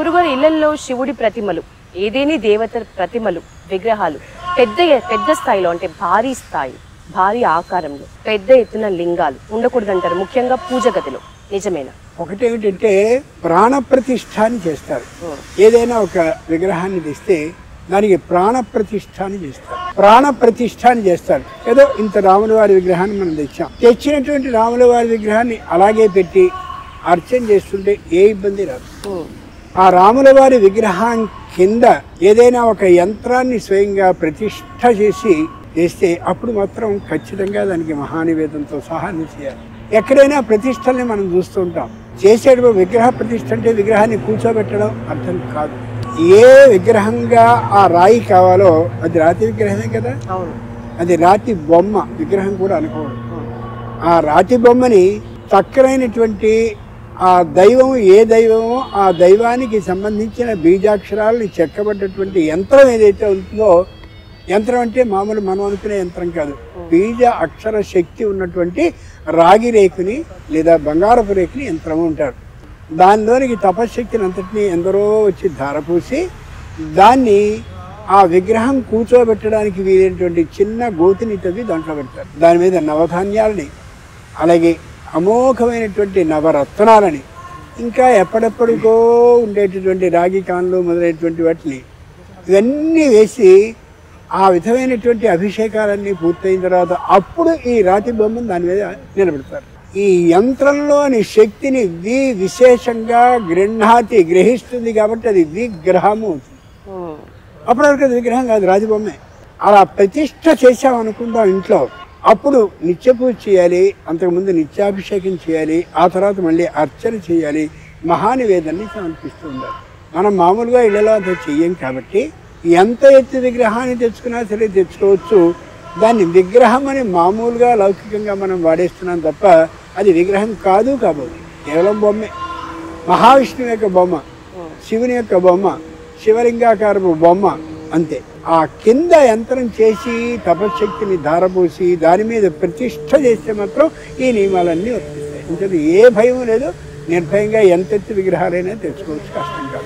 గురుగారు ఇళ్లలో శివుడి ప్రతిమలు, ఏదేని దేవత ప్రతిమలు, విగ్రహాలు పెద్ద స్థాయిలో అంటే భారీ స్థాయి, భారీ ఆకారంలో పెద్ద ఎత్తున లింగాలు ఉండకూడదంటారు, ముఖ్యంగా పూజ గదిలో. నిజమేనా? ఒకటేమిటంటే ప్రాణప్రతిష్ఠ అని చేస్తారు. ఏదైనా ఒక విగ్రహాన్ని తెస్తే దానికి ప్రాణప్రతిష్ఠ అని చేస్తారు. ప్రాణప్రతిష్ఠ అని చేస్తారు. ఏదో ఇంత రాముల వారి విగ్రహాన్ని మనం తెచ్చాం, తెచ్చినటువంటి రాముల వారి విగ్రహాన్ని అలాగే పెట్టి అర్చన చేస్తుంటే ఏ ఇబ్బంది రాదు. ఆ రాముల వారి విగ్రహం కింద ఏదైనా ఒక యంత్రాన్ని స్వయంగా ప్రతిష్ఠ చేస్తే అప్పుడు మాత్రం ఖచ్చితంగా దానికి మహానివేదంతో సహా చేయాలి. ఎక్కడైనా ప్రతిష్టల్ని మనం చూస్తూ ఉంటాం. చేసేటప్పుడు విగ్రహ ప్రతిష్ఠ అంటే విగ్రహాన్ని కూర్చోబెట్టడం అర్థం కాదు. ఏ విగ్రహంగా ఆ రాయి కావాలో అది రాతి విగ్రహమే కదా, అది రాతి బొమ్మ విగ్రహం కూడా అనుకోవడం. ఆ రాతి బొమ్మని చక్కరైనటువంటి ఆ దైవం ఏ దైవమో ఆ దైవానికి సంబంధించిన బీజాక్షరాలని చెక్కబడ్డటువంటి యంత్రం ఏదైతే ఉంటుందో, యంత్రం అంటే మామూలు మనం అనుకునే యంత్రం కాదు, బీజ అక్షర శక్తి ఉన్నటువంటి రాగి రేకుని లేదా బంగారపు రేకుని యంత్రం ఉంటారు. దానిలోనికి తపశక్తిని అంతటినీ ఎందరో వచ్చి ధారపూసి దాన్ని ఆ విగ్రహం కూర్చోబెట్టడానికి వీలైనటువంటి చిన్న గోతిని తవ్వి దాంట్లో పెడతారు. దాని మీద నవధాన్యాలని, అలాగే అమోఘమైనటువంటి నవరత్నాలని, ఇంకా ఎప్పటికో ఉండేటటువంటి రాగి కాన్లు మొదలైనటువంటి వాటిని ఇవన్నీ వేసి ఆ విధమైనటువంటి అభిషేకాలన్నీ పూర్తయిన తర్వాత అప్పుడు ఈ రాతి బొమ్మను దాని మీద నిలబెడతారు. ఈ యంత్రంలోని శక్తిని విశేషంగా గ్రహిస్తుంది కాబట్టి అది విగ్రహము అవుతుంది. అప్పటివరకు అది విగ్రహం కాదు, రాతి బొమ్మే. అలా ప్రతిష్ఠ చేసామనుకుందాం ఇంట్లో, అప్పుడు నిత్య పూజ చేయాలి, అంతకుముందు నిత్యాభిషేకం చేయాలి, ఆ తర్వాత మళ్ళీ అర్చన చేయాలి, మహానివేదాన్ని సమర్పిస్తూ ఉండాలి. మనం మామూలుగా ఇళ్లలో అంత చెయ్యం కాబట్టి ఎంత ఎత్తు విగ్రహాన్ని తెచ్చుకున్నా సరే తెచ్చుకోవచ్చు. దాన్ని విగ్రహం అని మామూలుగా లౌకికంగా మనం వాడేస్తున్నాం తప్ప అది విగ్రహం కాదు కాబోదు, కేవలం బొమ్మే. మహావిష్ణువు యొక్క బొమ్మ, శివుని యొక్క బొమ్మ, శివలింగాకారపు బొమ్మ, అంతే. ఆ కింద యంత్రం చేసి తపశక్తిని ధారపోసి దాని మీద ప్రతిష్ఠ చేస్తే మాత్రం ఈ నియమాలన్నీ వర్తిస్తాయి. ఇంకా ఏ భయం లేదు, నిర్భయంగా ఎంతెత్తు విగ్రహాలైనా తెచ్చుకోవచ్చు, కష్టం కాదు.